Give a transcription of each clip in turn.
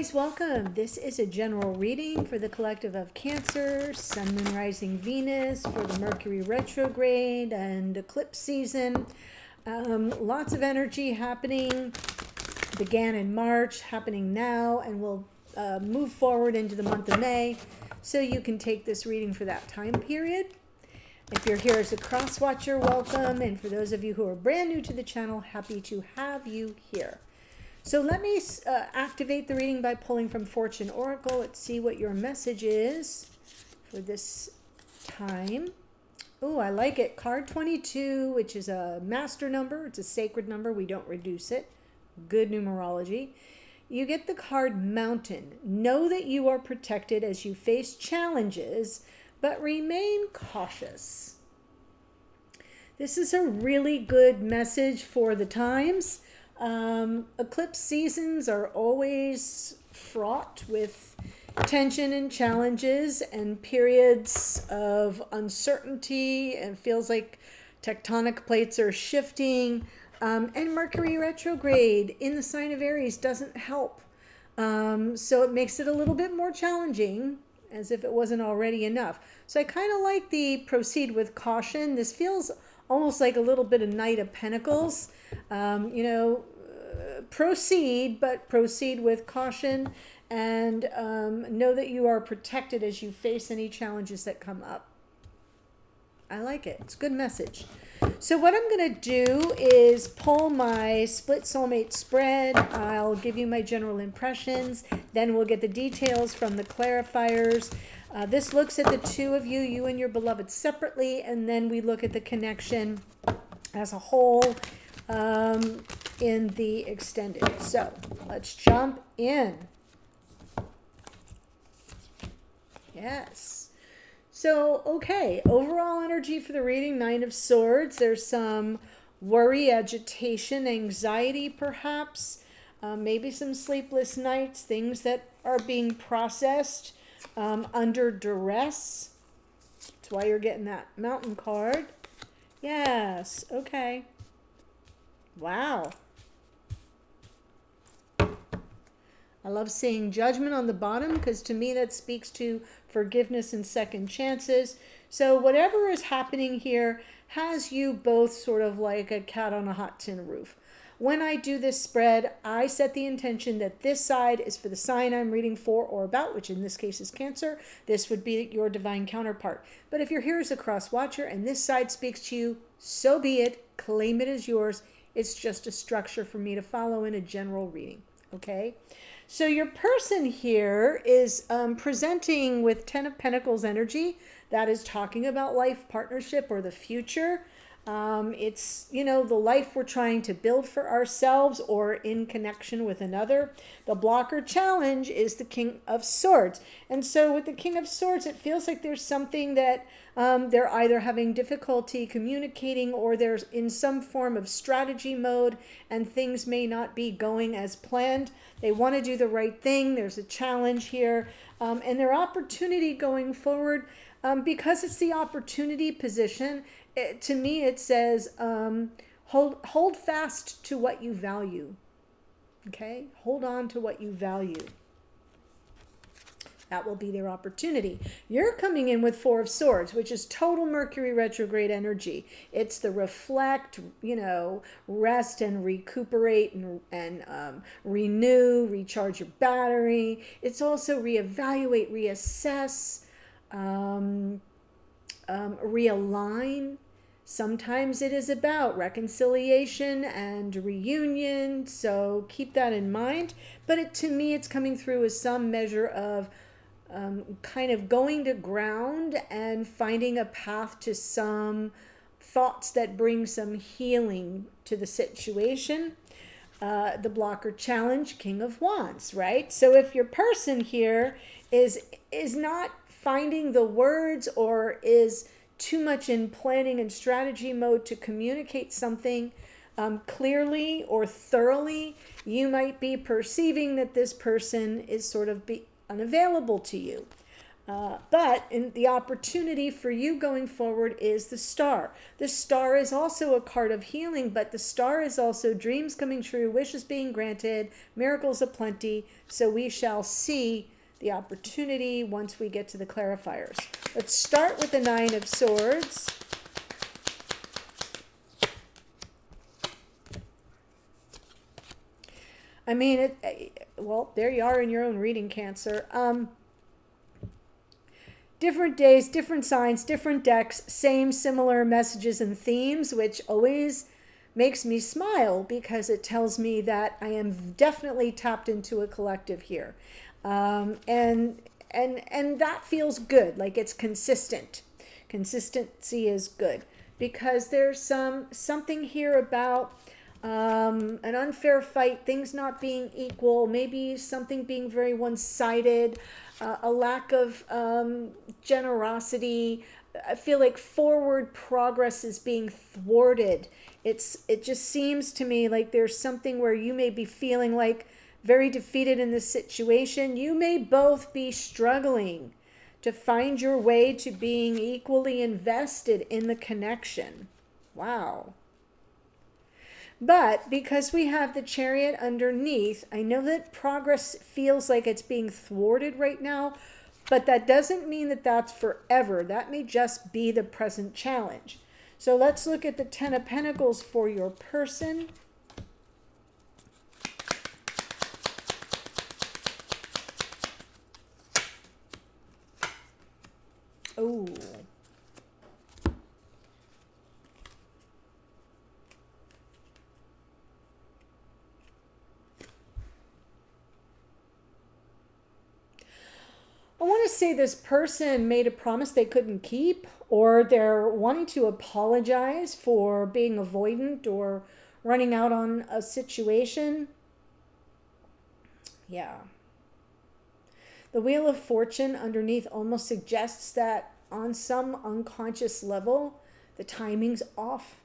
guys, welcome. This is a general reading for the collective of Cancer, Sun, Moon, Rising, Venus, for the Mercury retrograde and eclipse season. Lots of energy happening, began in March, happening now, and will move forward into the month of May. So you can take this reading for that time period. If you're here as a cross watcher, welcome. And for those of you who are brand new to the channel, happy to have you here. So let me activate the reading by pulling from Fortune Oracle. Let's see what your message is for this time. Oh, I like it. Card 22, which is a master number. It's a sacred number. We don't reduce it. Good numerology. You get the card Mountain. Know that you are protected as you face challenges, but remain cautious. This is a really good message for the times. Eclipse seasons are always fraught with tension and challenges and periods of uncertainty, and feels like tectonic plates are shifting. And Mercury retrograde in the sign of Aries doesn't help. So it makes it a little bit more challenging, as if it wasn't already enough. So I kind of like the proceed with caution. This feels almost like a little bit of Knight of Pentacles. Proceed, but proceed with caution, and know that you are protected as you face any challenges that come up. I like it. It's a good message. So what I'm going to do is pull my split soulmate spread. I'll give you my general impressions. Then we'll get the details from the clarifiers. This looks at the two of you, you and your beloved separately, and then we look at the connection as a whole in the extended. So let's jump in. Yes. So, okay, overall energy for the reading, Nine of Swords. There's some worry, agitation, anxiety perhaps, maybe some sleepless nights, things that are being processed under duress. That's why you're getting that Mountain card. Yes, okay. Wow. I love seeing Judgment on the bottom, because to me that speaks to forgiveness and second chances. So whatever is happening here has you both sort of like a cat on a hot tin roof. When I do this spread, I set the intention that this side is for the sign I'm reading for or about, which in this case is Cancer. This would be your divine counterpart. But if you're here as a cross watcher and this side speaks to you, so be it. Claim it as yours. It's just a structure for me to follow in a general reading. Okay? So your person here is presenting with Ten of Pentacles energy. That is talking about life, partnership, or the future. It's, the life we're trying to build for ourselves or in connection with another. The blocker challenge is the King of Swords. And so with the King of Swords, it feels like there's something that they're either having difficulty communicating, or there's in some form of strategy mode and things may not be going as planned. They want to do the right thing. There's a challenge here. And their opportunity going forward, because it's the opportunity position, to me it says hold fast to what you value. Okay? Hold on to what you value. That will be their opportunity. You're coming in with Four of Swords, which is total Mercury retrograde energy. It's the reflect, rest and recuperate and renew, recharge your battery. It's also reevaluate, reassess, realign. Sometimes it is about reconciliation and reunion, so keep that in mind. But to me, it's coming through as some measure of kind of going to ground and finding a path to some thoughts that bring some healing to the situation. The blocker challenge, King of Wands, right? So if your person here is not finding the words or is too much in planning and strategy mode to communicate something clearly or thoroughly, you might be perceiving that this person is sort of unavailable to you. But in the opportunity for you going forward is the star. The star is also a card of healing, but the star is also dreams coming true, wishes being granted, miracles aplenty. So we shall see the opportunity once we get to the clarifiers. Let's start with the Nine of Swords. I mean, well, there you are in your own reading, Cancer. Different days, different signs, different decks, same similar messages and themes, which always makes me smile because it tells me that I am definitely tapped into a collective here. And that feels good, like it's consistent. Consistency is good because there's something here about an unfair fight, things not being equal, maybe something being very one-sided, a lack of generosity. I feel like forward progress is being thwarted. It just seems to me like there's something where you may be feeling like very defeated in this situation. You may both be struggling to find your way to being equally invested in the connection. Wow. But because we have the Chariot underneath, I know that progress feels like it's being thwarted right now, but that doesn't mean that that's forever. That may just be the present challenge. So let's look at the Ten of Pentacles for your person. Oh. I want to say this person made a promise they couldn't keep, or they're wanting to apologize for being avoidant or running out on a situation. Yeah. The Wheel of Fortune underneath almost suggests that on some unconscious level, the timing's off.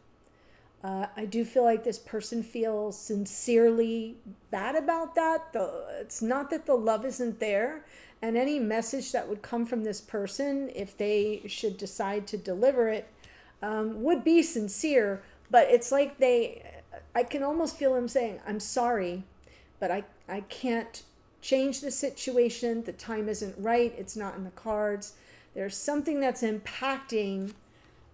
I do feel like this person feels sincerely bad about that. It's not that the love isn't there, and any message that would come from this person, if they should decide to deliver it, would be sincere. But it's like I can almost feel them saying, I'm sorry, but I can't change the situation. The time isn't right. It's not in the cards. There's something that's impacting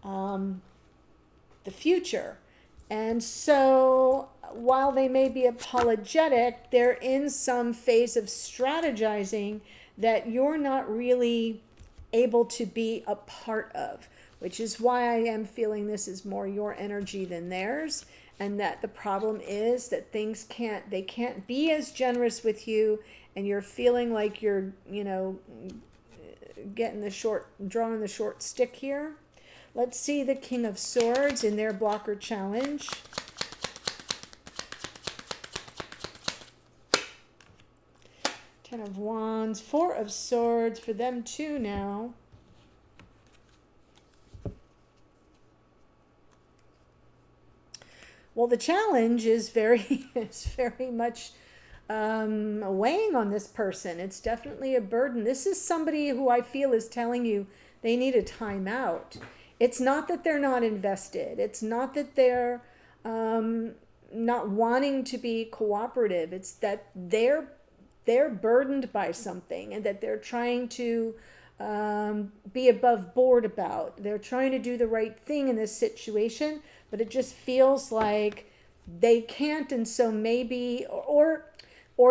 the future. And so while they may be apologetic, they're in some phase of strategizing that you're not really able to be a part of, which is why I am feeling this is more your energy than theirs, and that the problem is that they can't be as generous with you, and you're feeling like you're, drawing the short stick here. Let's see the King of Swords in their blocker challenge. Ten of Wands, Four of Swords for them too now. Well, the challenge is very much weighing on this person. It's definitely a burden. This is somebody who I feel is telling you they need a timeout. It's not that they're not invested. It's not that they're not wanting to be cooperative. It's that they're burdened by something, and that they're trying to be above board about. They're trying to do the right thing in this situation, but it just feels like they can't, and so maybe, or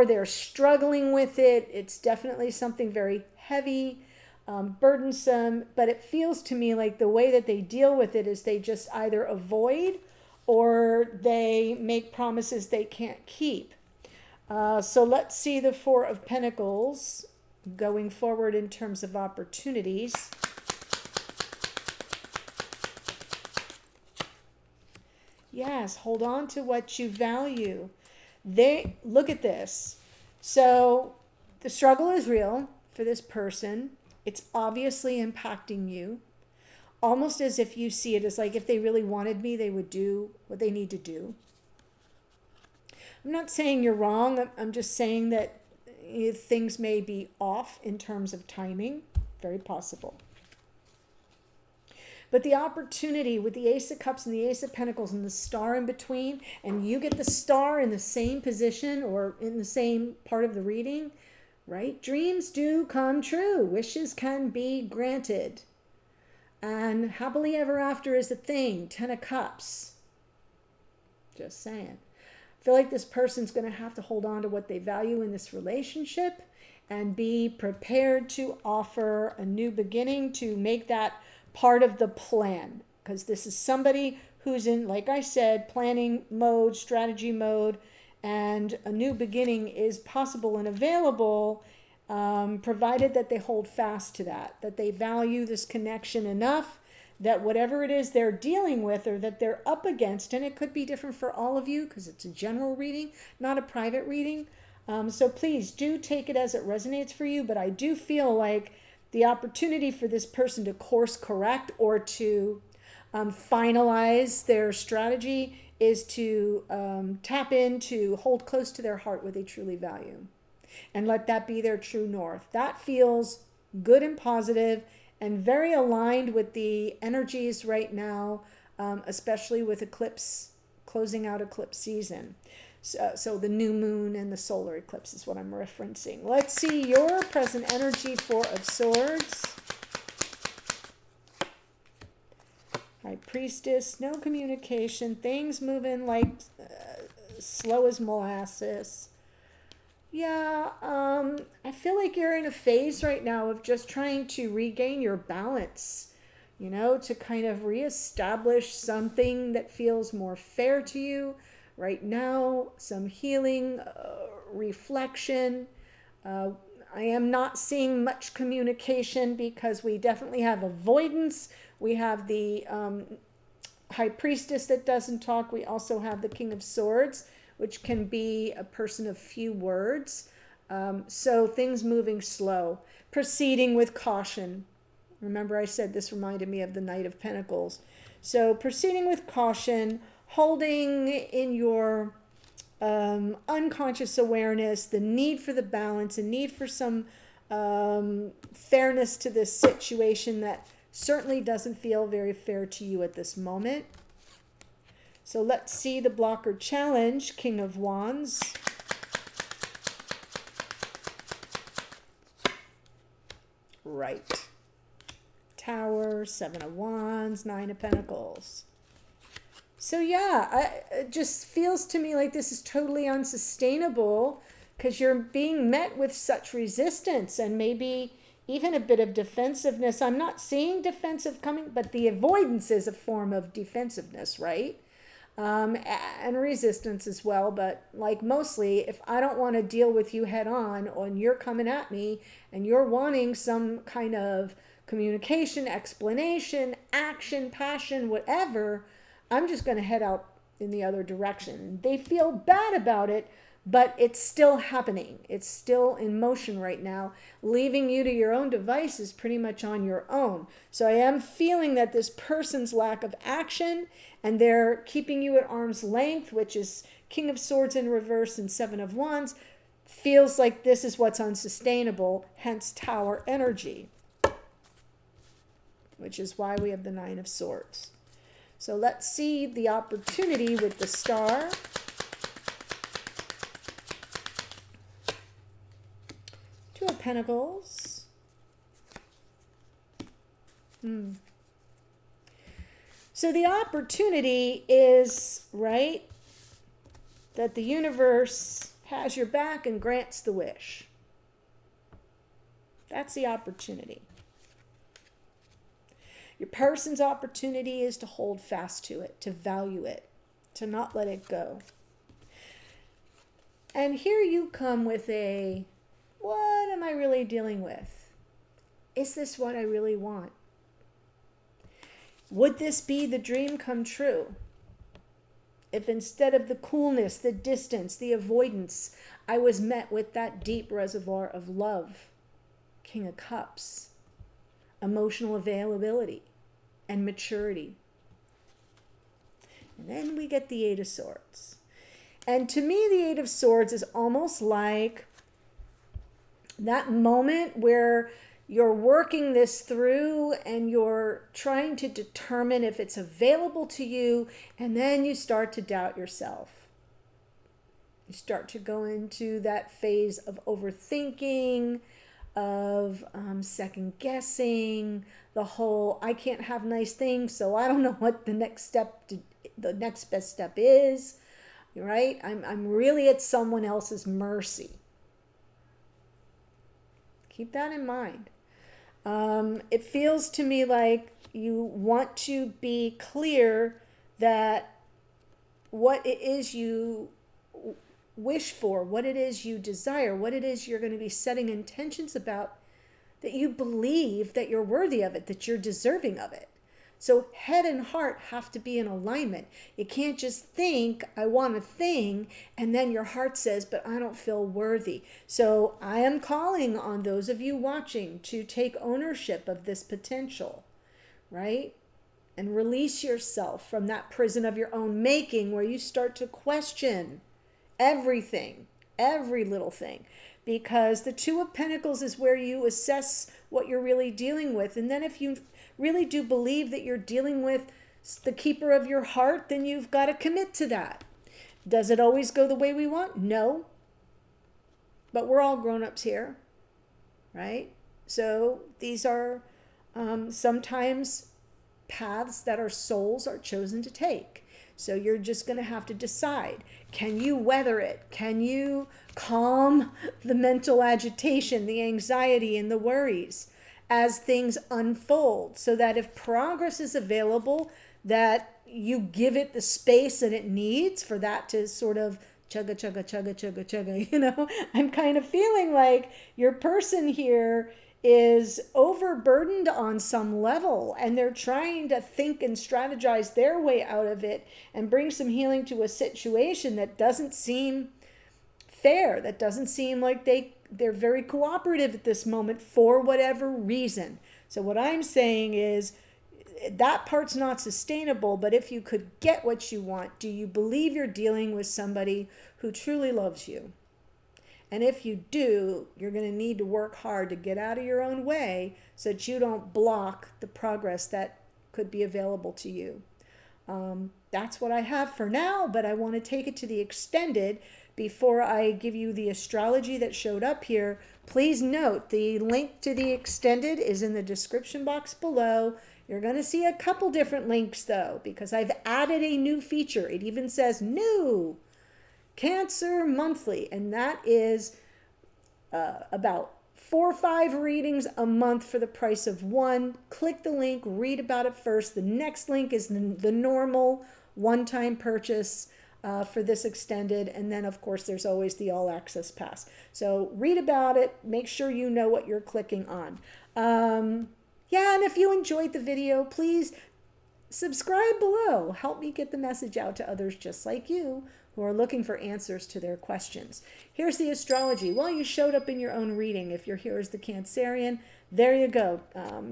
they're struggling with it. It's definitely something very heavy, burdensome, but it feels to me like the way that they deal with it is they just either avoid or they make promises they can't keep. So let's see the Four of Pentacles going forward in terms of opportunities. Yes, hold on to what you value. Look at this. So the struggle is real for this person. It's obviously impacting you, almost as if you see it as like if they really wanted me, they would do what they need to do. I'm not saying you're wrong. I'm just saying that things may be off in terms of timing very possible. But the opportunity with the Ace of Cups and the Ace of Pentacles and the star in between, and you get the star in the same position or in the same part of the reading, right? Dreams do come true. Wishes can be granted. And happily ever after is a thing. 10 of Cups. Just saying. I feel like this person's going to have to hold on to what they value in this relationship and be prepared to offer a new beginning, to make that part of the plan, because this is somebody who's in, like I said, planning mode, strategy mode, and a new beginning is possible and available, provided that they hold fast to that they value this connection enough that whatever it is they're dealing with or that they're up against, and it could be different for all of you because it's a general reading, not a private reading. So please do take it as it resonates for you, but I do feel like the opportunity for this person to course correct or to finalize their strategy is to tap into, hold close to their heart what they truly value, and let that be their true north. That feels good and positive and very aligned with the energies right now, especially with eclipse, closing out eclipse season. So the new moon and the solar eclipse is what I'm referencing. Let's see your present energy, Four of Swords. High Priestess, no communication, things moving like slow as molasses. Yeah, I feel like you're in a phase right now of just trying to regain your balance, to kind of reestablish something that feels more fair to you. Right now, some healing, reflection. I am not seeing much communication because we definitely have avoidance. We have the High Priestess that doesn't talk. We also have the King of Swords, which can be a person of few words. So things moving slow, proceeding with caution. Remember I said this reminded me of the Knight of Pentacles. So proceeding with caution, holding in your unconscious awareness the need for the balance, a need for some fairness to this situation that certainly doesn't feel very fair to you at this moment. So let's see the blocker challenge, King of Wands. Right. Tower, Seven of Wands, Nine of Pentacles. So yeah, it just feels to me like this is totally unsustainable because you're being met with such resistance and maybe even a bit of defensiveness. I'm not seeing defensive coming, but the avoidance is a form of defensiveness, right? And resistance as well. But like mostly, if I don't want to deal with you head on and you're coming at me and you're wanting some kind of communication, explanation, action, passion, whatever, I'm just going to head out in the other direction. They feel bad about it, but it's still happening. It's still in motion right now, leaving you to your own devices pretty much on your own. So I am feeling that this person's lack of action and they're keeping you at arm's length, which is King of Swords in reverse and Seven of Wands, feels like this is what's unsustainable, hence Tower energy, which is why we have the Nine of Swords. So let's see the opportunity with the star. Two of Pentacles. So the opportunity is, right, that the universe has your back and grants the wish. That's the opportunity. Your person's opportunity is to hold fast to it, to value it, to not let it go. And here you come with a, what am I really dealing with? Is this what I really want? Would this be the dream come true? If instead of the coolness, the distance, the avoidance, I was met with that deep reservoir of love, King of Cups, emotional availability, and maturity. And then we get the Eight of Swords. And to me, the Eight of Swords is almost like that moment where you're working this through and you're trying to determine if it's available to you, and then you start to doubt yourself. You start to go into that phase of overthinking, of second guessing, the whole I can't have nice things, so I don't know what the next best step is, right? I'm really at someone else's mercy. Keep that in mind. It feels to me like you want to be clear that what it is you wish for, what it is you desire, what it is you're going to be setting intentions about, that you believe that you're worthy of it, that you're deserving of it. So head and heart have to be in alignment. You can't just think, I want a thing, and then your heart says, but I don't feel worthy. So I am calling on those of you watching to take ownership of this potential, right? And release yourself from that prison of your own making, where you start to question everything, every little thing. Because the Two of Pentacles is where you assess what you're really dealing with. And then if you really do believe that you're dealing with the keeper of your heart, then you've got to commit to that. Does it always go the way we want? No. But we're all grown-ups here, right? So these are sometimes paths that our souls are chosen to take. So you're just going to have to decide, can you weather it? Can you calm the mental agitation, the anxiety, and the worries as things unfold, so that if progress is available, that you give it the space that it needs for that to sort of chugga, chugga, chugga, chugga, chugga, you know? I'm kind of feeling like your person here is overburdened on some level, and they're trying to think and strategize their way out of it and bring some healing to a situation that doesn't seem fair, that doesn't seem like they're very cooperative at this moment for whatever reason. So what I'm saying is that part's not sustainable, but if you could get what you want, do you believe you're dealing with somebody who truly loves you? And if you do, you're going to need to work hard to get out of your own way so that you don't block the progress that could be available to you. That's what I have for now, but I want to take it to the extended before I give you the astrology that showed up here. Please note the link to the extended is in the description box below. You're going to see a couple different links though, because I've added a new feature. It even says new Cancer monthly, and that is about 4 or 5 readings a month for the price of one. Click the link, read about it first. The next link is the normal one-time purchase for this extended, and then of course there's always the all access pass. So read about it, make sure you know what you're clicking on. Yeah, and if you enjoyed the video, please subscribe below. Help me get the message out to others just like you who are looking for answers to their questions. Here's the astrology. Well, you showed up in your own reading. If you're here as the Cancerian, there you go.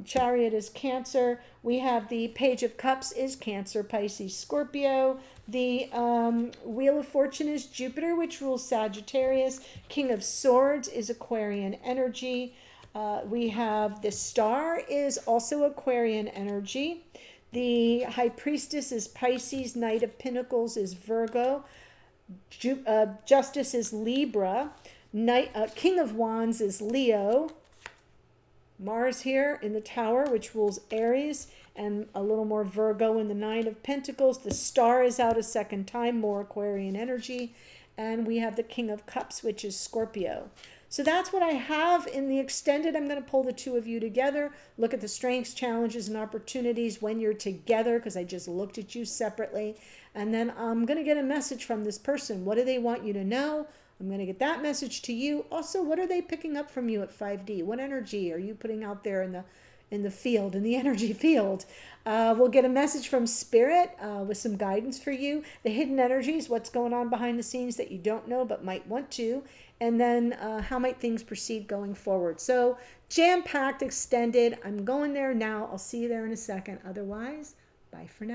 Chariot is Cancer. We have the Page of Cups is Cancer, Pisces, Scorpio. The Wheel of Fortune is Jupiter, which rules Sagittarius. King of Swords is Aquarian energy. We have the Star is also Aquarian energy. The High Priestess is Pisces. Knight of Pentacles is Virgo. Justice is Libra. King of Wands is Leo. Mars here in the Tower, which rules Aries, and a little more Virgo in the Nine of Pentacles. The Star is out a second time, more Aquarian energy. And we have the King of Cups, which is Scorpio. So that's what I have in the extended. I'm going to pull the two of you together, look at the strengths, challenges, and opportunities when you're together, because I just looked at you separately. And then I'm going to get a message from this person. What do they want you to know? I'm going to get that message to you. Also, what are they picking up from you at 5D? What energy are you putting out there in the field, in the energy field? We'll get a message from Spirit with some guidance for you. The hidden energies, what's going on behind the scenes that you don't know but might want to. And then how might things proceed going forward. So jam-packed, extended. I'm going there now. I'll see you there in a second. Otherwise, bye for now.